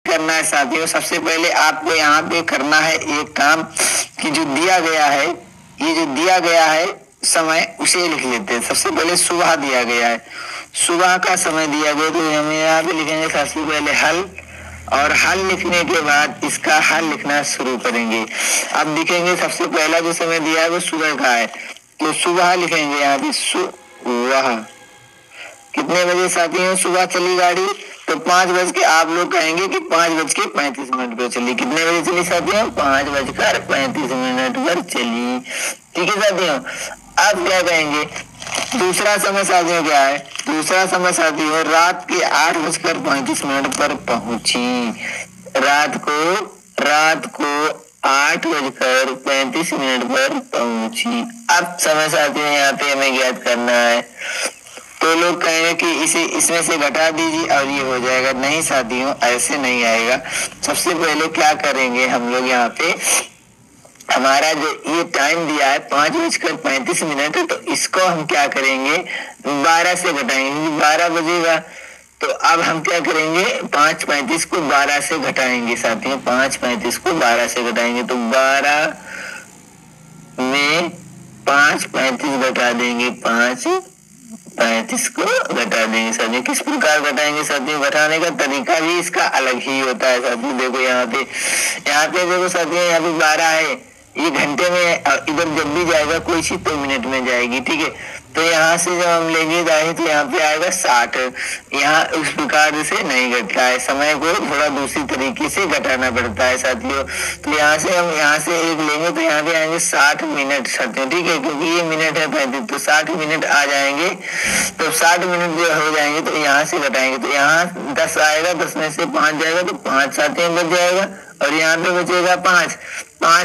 करना है साथियों, सबसे पहले आपको यहाँ पे करना है एक काम कि जो दिया गया है, ये जो दिया गया है समय, उसे लिख लेते हैं। सबसे पहले सुबह दिया गया है, सुबह का समय दिया गया, तो हम यहाँ पे लिखेंगे सबसे पहले हल, और हल लिखने के बाद इसका हल लिखना शुरू करेंगे। अब लिखेंगे सबसे पहला जो समय दिया है वो सुबह का है, तो सुबह लिखेंगे यहाँ पे सुबह। कितने बजे साथियों सुबह चली गाड़ी? तो 5 बज के, आप लोग कहेंगे कि 5:35 पर चली। कितने बजे चली साथियों? 5:35 पर चली। ठीक है साथियों, अब क्या कहेंगे? दूसरा समय साथियों क्या है? दूसरा समय साथियों रात के 8:35 पर पहुंची। रात को 8:35 पर पहुंची। अब समय साथियों यहाँ पे हमें ज्ञात करना है, तो लोग कहेंगे कि इसे इसमें से घटा दीजिए और ये हो जाएगा। नहीं साथियों, ऐसे नहीं आएगा। सबसे पहले क्या करेंगे हम लोग, यहाँ पे हमारा जो ये टाइम दिया है 5:35, तो इसको हम क्या करेंगे? 12 से घटाएंगे, 12 बजेगा। तो अब हम क्या करेंगे? 5:35 को 12 से घटाएंगे साथियों, 5:35 को 12 से घटाएंगे, तो 12 में 5:35 घटा देंगे, 5:35 को घटा देंगे साथियों। किस प्रकार घटाएंगे साथियों? घटाने का तरीका भी इसका अलग ही होता है साथियों। देखो यहाँ पे देखो साथियों, यहाँ पे 12 है, ये घंटे में, इधर जब भी जाएगा कोई चीज तो मिनट में जाएगी। ठीक है, तो यहाँ से जब हम लेंगे जाए तो यहाँ पे आएगा 60। यहाँ उस प्रकार से नहीं घटता है, समय को थोड़ा दूसरी तरीके से घटाना पड़ता है साथियों। तो यहाँ से हम यहाँ से एक लेंगे तो यहाँ पे आएंगे 60 मिनट साथियों। ठीक है, क्योंकि ये मिनट है 35, तो 60 मिनट आ जाएंगे। तो 60 मिनट जो हो जाएंगे तो यहाँ से घटाएंगे, तो यहाँ 10 आएगा, 10 में से 5 जाएगा तो 5 साथियों बच जाएगा, और यहाँ पे बचेगा 5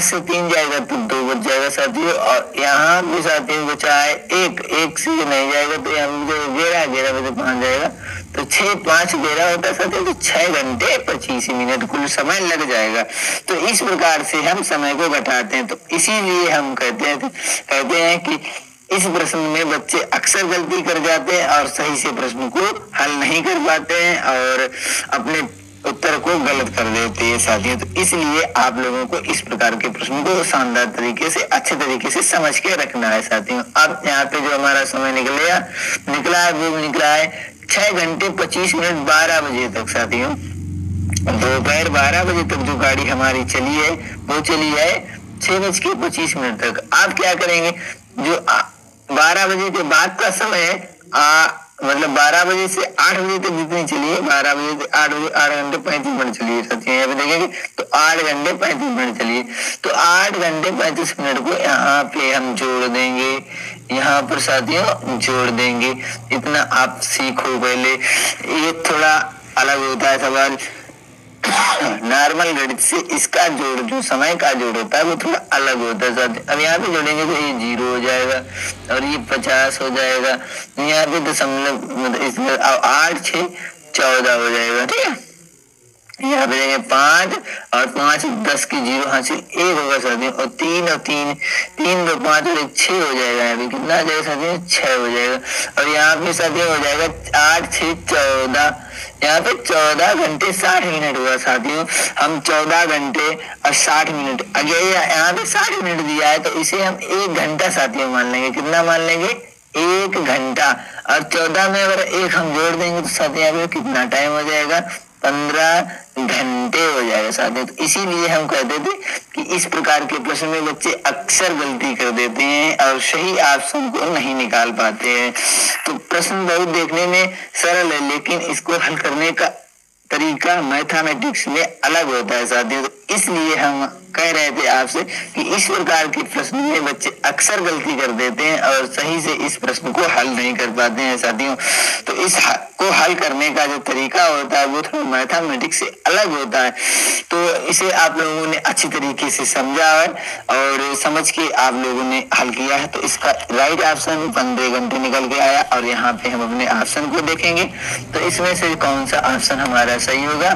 से 3 जाएगा तो 2 बच जाएगा साथियों। और यहाँ पे साथियों बचा है 1 से नहीं जाएगा, तो यहाँ पे 11 बजे 5 जाएगा, तो 6 5 11 होता है साथियों, तो 6 घंटे 25 मिनट कुल समय लग जाएगा। तो इस प्रकार से हम समय को घटाते हैं। तो इसीलिए हम कहते हैं कि इस प्रश्न में बच्चे अक्सर गलती कर जाते हैं और सही से प्रश्न को हल नहीं कर पाते हैं और अपने उत्तर को गलत कर देते हैं साथियों। तो इसलिए आप लोगों को इस प्रकार के प्रश्न को शानदार तरीके से, अच्छे तरीके से समझ के रखना है साथियों। अब यहाँ पे जो हमारा समय निकला है वो निकला है 6 घंटे 25 मिनट 12 बजे तक साथियों। दोपहर 12 बजे तक जो गाड़ी हमारी चली है वो चली है 6:25 तक। आप क्या करेंगे? जो 12 बजे के बाद का समय है, मतलब 12 बजे से 8 बजे तक जितनी चलिए, 12 बजे से 8 बजे 8 घंटे 35 मिनट चलिए साथियों। यहाँ पे देखेंगे तो 8 घंटे 35 मिनट चलिए, तो 8 घंटे 35 मिनट को यहाँ पे हम जोड़ देंगे, यहाँ पर साथियों जोड़ देंगे। इतना आप सीखो पहले, ये थोड़ा अलग होता है सवाल नॉर्मल गणित से। इसका जोड़, जो समय का जोड़ होता है वो थोड़ा अलग होता है साथियों। अब यहाँ पे जोड़ेंगे तो ये 0 हो जाएगा और ये 50 हो जाएगा। यहाँ पे दशमलव, मतलब इसमें 8 6 14 हो जाएगा। ठीक है, यहाँ पे देंगे 5 और 5 10 की 0 हासिल 1 होगा साथियों, और 3 और 3 2 5 और 1 6 हो जाएगा। यहाँ पे कितना आ जाएगा साथियों? 6 हो जाएगा। और यहाँ पे साथियों हो जाएगा 8 6 14, यहाँ पे 14 घंटे 60 मिनट हुआ साथियों। हम 14 घंटे और 60 मिनट, अगर यहाँ पे 60 मिनट दिया है तो इसे हम 1 घंटा साथियों मान लेंगे। कितना मान लेंगे? 1 घंटा। और 14 में अगर 1 हम जोड़ देंगे तो साथियों यहाँ पे कितना टाइम हो जाएगा? 15 घंटे हो जाएगा साथियों। तो इसीलिए हम कहते थे कि इस प्रकार के प्रश्न में बच्चे अक्सर गलती कर देते हैं और सही ऑप्शन को नहीं निकाल पाते हैं। तो प्रश्न बहुत देखने में सरल है, लेकिन इसको हल करने का तरीका मैथमेटिक्स में अलग होता है साथियों। तो इसलिए हम कह रहे थे आपसे कि इस प्रकार के प्रश्न में बच्चे अक्सर गलती कर देते हैं और सही से इस प्रश्न को हल नहीं कर पाते हैं साथियों। तो इस को हल करने का जो तरीका होता है वो थोड़ा मैथमेटिक्स से अलग होता है। तो इसे आप लोगों ने अच्छी तरीके से समझा है और समझ के आप लोगों ने हल किया है। तो इसका राइट ऑप्शन 15 घंटे निकल के आया। और यहाँ पे हम अपने ऑप्शन को देखेंगे तो इसमें से कौन सा ऑप्शन हमारा सही होगा।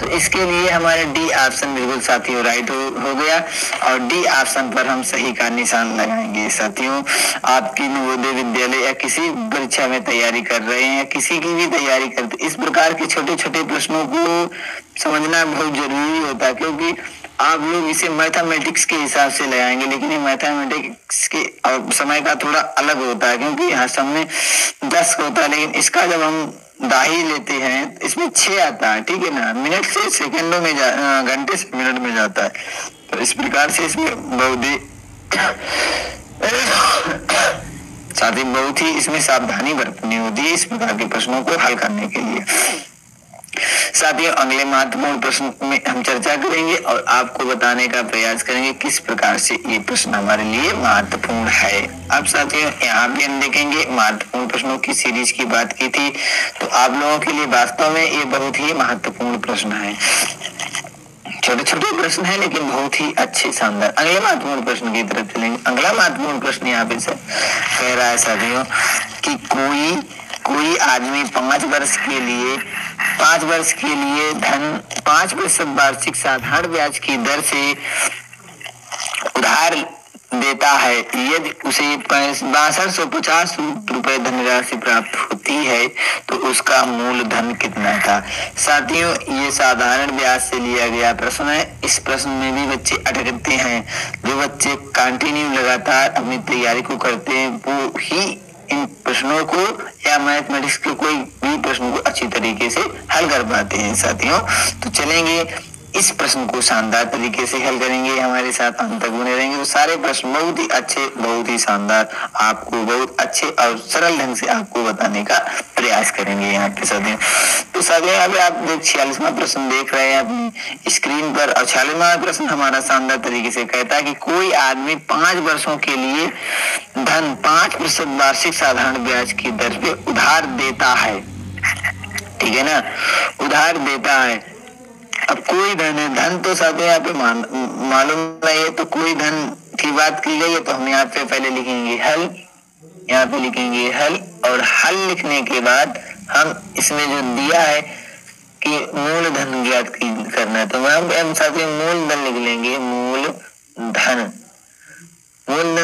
तो इसके लिए हमारा डी ऑप्शन बिल्कुल साथियों राइट हो गया। और डी ऑप्शन पर हम सही का निशान लगाएंगे। साथियों आपकी नवोदय विद्यालय या किसी परीक्षा में तैयारी कर रहे हैं या किसी की भी तैयारी करते, इस प्रकार के छोटे छोटे प्रश्नों को समझना बहुत जरूरी होता है, क्योंकि आप लोग इसे मैथमेटिक्स के हिसाब से लगाएंगे, लेकिन ये मैथमेटिक्स के और समय का थोड़ा अलग होता है, क्योंकि यहाँ सब में 10 होता है, लेकिन इसका जब हम दाही लेते हैं इसमें 6 आता है, ठीक है ना, मिनट से सेकंडों में घंटे से मिनट में जाता है। तो इस प्रकार से इसमें बहुत ही साथ ही बहुत ही इसमें सावधानी बरतनी होती है इस प्रकार के प्रश्नों को हल करने के लिए। साथियों अगले महत्वपूर्ण प्रश्न में हम चर्चा करेंगे और आपको बताने का प्रयास करेंगे किस प्रकार से ये प्रश्न हमारे लिए महत्वपूर्ण है। अब साथियों यहाँ पे हम देखेंगे महत्वपूर्ण प्रश्नों की सीरीज की बात की थी, तो आप लोगों के लिए वास्तव में ये बहुत ही महत्वपूर्ण प्रश्न है। छोटे छोटे प्रश्न है लेकिन बहुत ही अच्छे शानदार। अगले महत्वपूर्ण प्रश्न की तरफ चलेंगे। अगला महत्वपूर्ण प्रश्न यहाँ पे से कह रहा है साथियों कि कोई आदमी 5 वर्ष के लिए धन 5% वार्षिक साधारण ब्याज की दर से उधार देता है। यदि उसे 6250 रुपए धनराशि प्राप्त होती है तो उसका मूलधन कितना था। साथियों ये साधारण ब्याज से लिया गया प्रश्न है। इस प्रश्न में भी बच्चे अटकते हैं। जो बच्चे कंटिन्यू लगातार अपनी तैयारी को करते हैं वो ही इन प्रश्नों को या मैथमेटिक्स के कोई भी प्रश्न को अच्छी तरीके से हल कर पाते हैं। साथियों तो चलेंगे इस प्रश्न को शानदार तरीके से हल करेंगे, हमारे साथ अंत तक बने रहेंगे तो सारे प्रश्न बहुत ही अच्छे, बहुत ही शानदार आपको बहुत अच्छे और सरल ढंग से आपको बताने का प्रयास करेंगे यहाँ पे साथियों। तो साथियों यहाँ पे आप 46वां प्रश्न देख रहे हैं अपनी स्क्रीन पर और 46वां प्रश्न हमारा शानदार तरीके से कहता है कि कोई आदमी 5 वर्षों के लिए धन 5% वार्षिक साधारण ब्याज की दर पे उधार देता है, ठीक है ना, उधार देता है। अब कोई धन है, धन तो साथियों यहाँ पे मालूम नहीं है, तो कोई धन की बात की गई है तो हम यहाँ पे पहले लिखेंगे हल, यहाँ पे लिखेंगे हल और हल लिखने के बाद हम इसमें जो दिया है कि मूलधन ज्ञात करना है तो हम साथियों मूलधन लिख लेंगे, मूलधन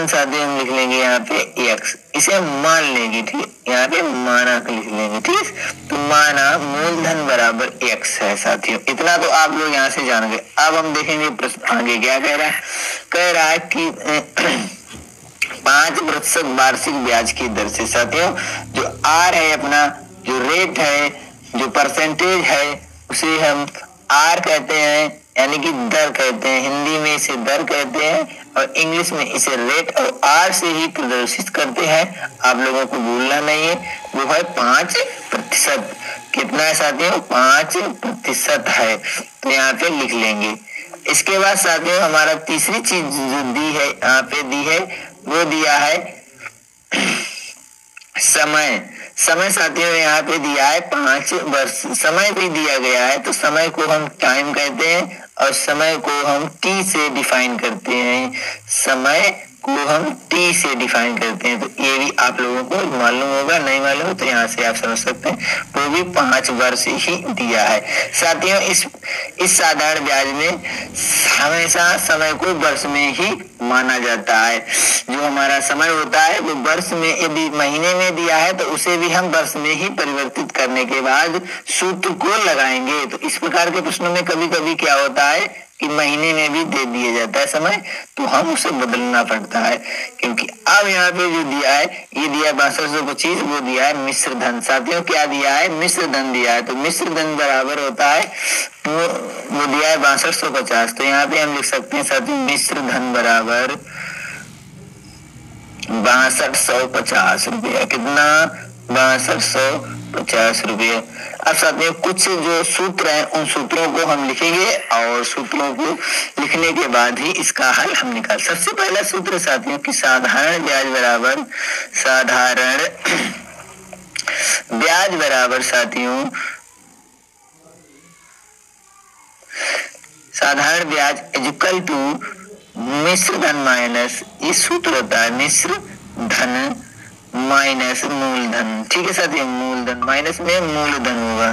साथियों हम लिख लेंगे यहाँ पे x, इसे हम मान लेंगे, ठीक है, यहाँ पे माना लिख लेंगे, ठीक है। तो माना मूलधन बराबर x है साथियों, इतना तो आप लोग यहाँ से जान गए। अब हम देखेंगे प्रश्न आगे क्या कह रहा है कि 5% वार्षिक ब्याज की दर से। साथियों जो r है अपना, जो रेट है, जो परसेंटेज है उसे हम r कहते हैं, यानी कि दर कहते हैं। हिंदी में इसे दर कहते हैं और इंग्लिश में इसे रेट और आर से ही प्रदर्शित करते हैं। आप लोगों को भूलना नहीं है, वो है 5%। कितना है साथियों, 5% है, तो यहाँ पे लिख लेंगे। इसके बाद साथियों हमारा तीसरी चीज जो दी है यहाँ पे दी है वो दिया है समय साथियों यहाँ पे दिया है 5 वर्ष, समय भी दिया गया है तो समय को हम टाइम कहते हैं और समय को हम टी से डिफाइन करते हैं, समय को हम टी से डिफाइन करते हैं। तो ये भी आप लोगों को मालूम होगा, नहीं मालूम हो तो यहाँ से आप समझ सकते हैं, वो भी 5 वर्ष ही दिया है। साथियों इस साधारण ब्याज में हमेशा समय को वर्ष में ही माना जाता है। जो हमारा समय होता है वो वर्ष में, यदि महीने में दिया है तो उसे भी हम वर्ष में ही परिवर्तित करने के बाद सूत्र को लगाएंगे। तो इस प्रकार के प्रश्नों में कभी कभी क्या होता है कि महीने में भी दे दिया जाता है समय, तो हम उसे बदलना पड़ता है, क्योंकि अब यहाँ पे जो दिया है ये दिया 6225, वो दिया है मिश्र धन। साथियों क्या दिया है, मिश्र धन दिया है, तो मिश्र धन बराबर होता है वो दिया है 6250। तो यहाँ पे हम लिख सकते हैं साथियों मिश्र धन बराबर 6250 रुपया। कितना, 6250 रुपये। अब साथियों कुछ जो सूत्र हैं उन सूत्रों को हम लिखेंगे और सूत्रों को लिखने के बाद ही इसका हल हम निकाल। सबसे पहला सूत्र साथियों कि साधारण ब्याज बराबर साथियों साधारण ब्याज इक्वल टू मिश्र धन माइनस, ये सूत्र होता है मिश्र धन माइनस मूलधन, ठीक है साथियों, मूलधन माइनस में मूलधन होगा,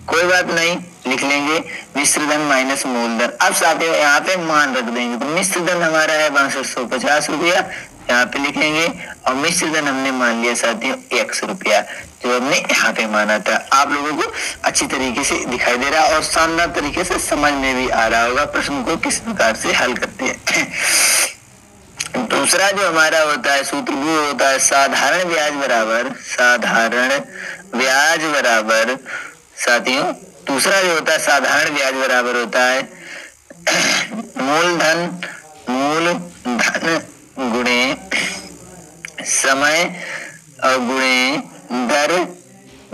कोई बात नहीं, लिख लेंगे मिश्र धन माइनस मूलधन। अब साथियों यहाँ पे मान रख देंगे, तो मिश्र धन हमारा है 6250 रुपया, यहाँ पे लिखेंगे, और मिश्र धन हमने मान लिया साथियों 100 रुपया, जो हमने यहाँ पे माना था। आप लोगों को अच्छी तरीके से दिखाई दे रहा है और शानदार तरीके से समझ में भी आ रहा होगा प्रश्न को किस प्रकार से हल करते हैं। दूसरा जो हमारा होता है सूत्र वो होता है साधारण ब्याज बराबर साथियों, दूसरा जो होता है साधारण ब्याज बराबर होता है मूलधन गुणे समय और गुणे दर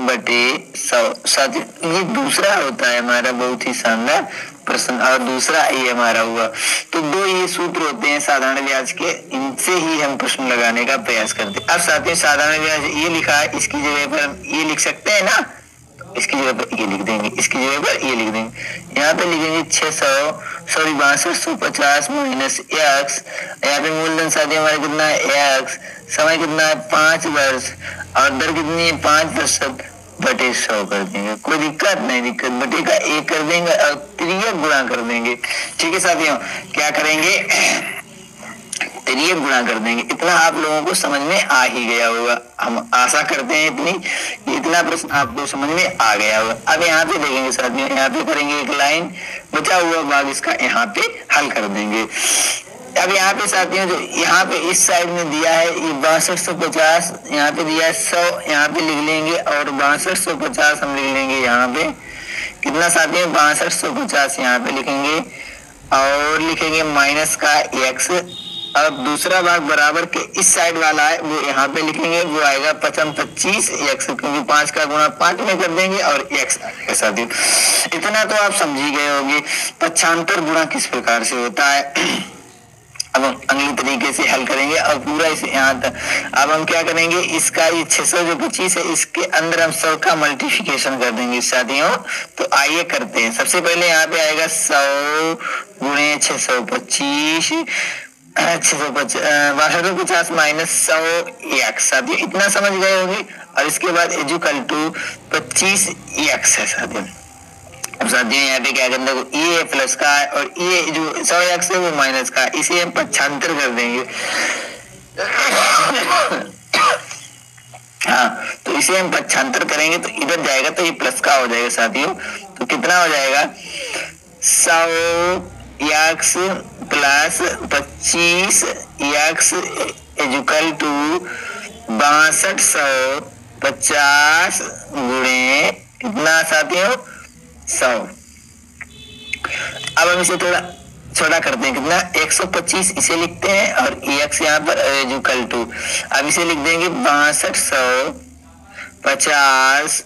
बटे 100। साथियों ये दूसरा होता है हमारा बहुत ही शानदार प्रश्न, और दूसरा ये हमारा हुआ। तो दो ये सूत्र होते हैं साधारण ब्याज के, इनसे ही हम प्रश्न लगाने का प्रयास करते हैं। अब साथियों साधारण ब्याज ये लिखा है, इसकी जगह पर हम ये लिख सकते हैं ना, इसकी जगह पर ये लिख देंगे, इसकी जगह पर ये लिख देंगे। यहाँ पे लिखेंगे 6250 माइनस x, यहाँ पे मूलधन साथियों हमारा कितना है x, समय कितना है 5 वर्ष, और दर कितनी है 5% बटे 100 कर देंगे। कोई दिक्कत नहीं, दिक्कत बटे का 1 कर देंगे और 3 गुणा कर देंगे। ठीक है साथियों, क्या करेंगे 3 गुणा कर देंगे। इतना आप लोगों को समझ में आ ही गया होगा, हम आशा करते हैं इतना प्रश्न आपको समझ में आ गया होगा। अब यहाँ पे देखेंगे साथियों, यहाँ पे करेंगे एक लाइन, बचा हुआ भाग इसका यहाँ पे हल कर देंगे। अब यहाँ पे साथियों जो यहाँ पे इस साइड में दिया है ये 6250, यहाँ पे दिया है 100, यहाँ पे लिख लेंगे, और 6250 हम लिख लेंगे यहाँ पे कितना साथियों 6250 यहाँ पे लिखेंगे, और लिखेंगे माइनस का x, और दूसरा भाग बराबर के इस साइड वाला है वो यहाँ पे लिखेंगे, वो आएगा 25 x, क्योंकि 5 का गुणा 5 में कर देंगे और x आएगा साथियों। इतना तो आप समझ ही गए होंगे पक्षांतर गुणा किस प्रकार से होता है। अब हम अगले तरीके से हल करेंगे और पूरा इसे यहाँ तक। अब हम क्या करेंगे, इसका ये 600 जो 25 है इसके अंदर हम 100 का मल्टीप्लिकेशन कर देंगे साथियों। तो आइए करते हैं। सबसे पहले यहाँ पे आएगा 100 गुणे 625 6250 माइनस 100 साथियों, इतना समझ गए होंगे। और इसके बाद इक्वल टू 25 x है साथियों। अब साथियों यहाँ पे क्या करना है, ये प्लस का है और ये जो 100x है वो माइनस का है, इसे हम पक्षांतर कर देंगे। हाँ, तो इसे हम पक्षांतर करेंगे तो इधर जाएगा तो ये प्लस का हो जाएगा साथियों। तो कितना हो जाएगा 100x plus 25x equal to 6250 गुणे कितना साथियों 100। अब हम इसे थोड़ा छोटा करते हैं, कितना 125 इसे लिखते हैं और x यहाँ पर इक्वल टू, अब इसे लिख देंगे 6250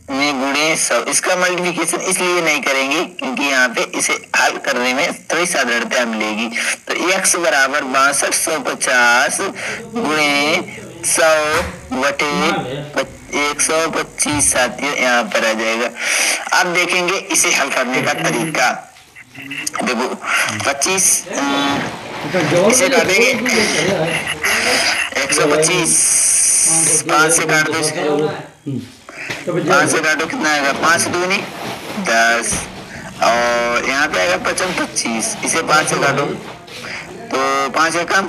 में गुणे 100। इसका मल्टीप्लिकेशन इसलिए नहीं करेंगे क्योंकि यहाँ पे इसे हल करने में थोड़ी साधारणता मिलेगी। तो x बराबर 6250 गुणे 100 बटे 125 साथियों यहाँ पर आ जाएगा। अब देखेंगे इसे हल करने का तरीका। देखो 25 इसे काटेंगे 125 5 से काट दो, 5 से काटो कितना आएगा 5 दूनी 10 और यहाँ पे आएगा 25, इसे 5 से काटो तो 5 एकम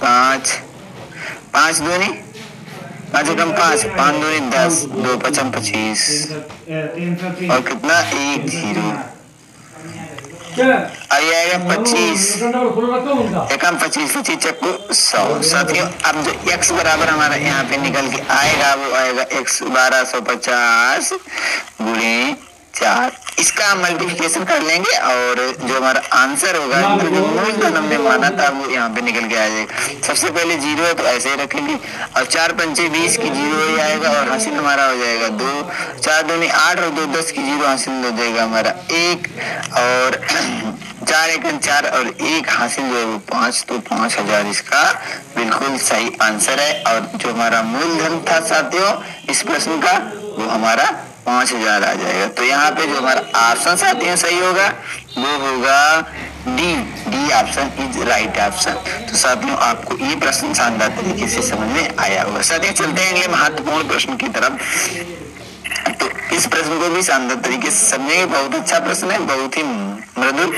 5, 5 दूनी 5 एकम 5, 5 दूनी 10, 2 25 और कितना 1 0। अब ये आएगा 25 एकम 25 चक्कू 100 साथियों। अब जो x बराबर हमारा यहाँ पे निकल के आएगा वो आएगा x 1250 गुणे 4। इसका मल्टीप्लिकेशन कर लेंगे और जो हमारा आंसर होगा जो मूलधन हमने माना था वो यहाँ पे निकल के आ जाएगा। सबसे पहले 0 है तो ऐसे ही रखेंगे और 4 पंचे 20 की 0 ही आएगा और हासिल हमारा हो जाएगा 2, 4 दूनी 8 और 2 10 की 0 हासिल हो जाएगा हमारा 1 और 4 एकम 4 और 1 हासिल जो है वो 5। तो 5000 इसका बिल्कुल सही आंसर है। और जो हमारा मूलधन था साथियों इस प्रश्न का वो हमारा 5000 आ जाएगा। तो यहाँ पे जो हमारा ऑप्शन साथियों सही होगा वो होगा D option is right option. तो साथियों आपको ये प्रश्न शानदार तरीके से समझ में आया होगा। साथियों चलते हैं अगले महत्वपूर्ण प्रश्न की तरफ। तो इस प्रश्न को भी शानदार तरीके से समझेंगे। बहुत अच्छा प्रश्न है, बहुत ही मृदुल।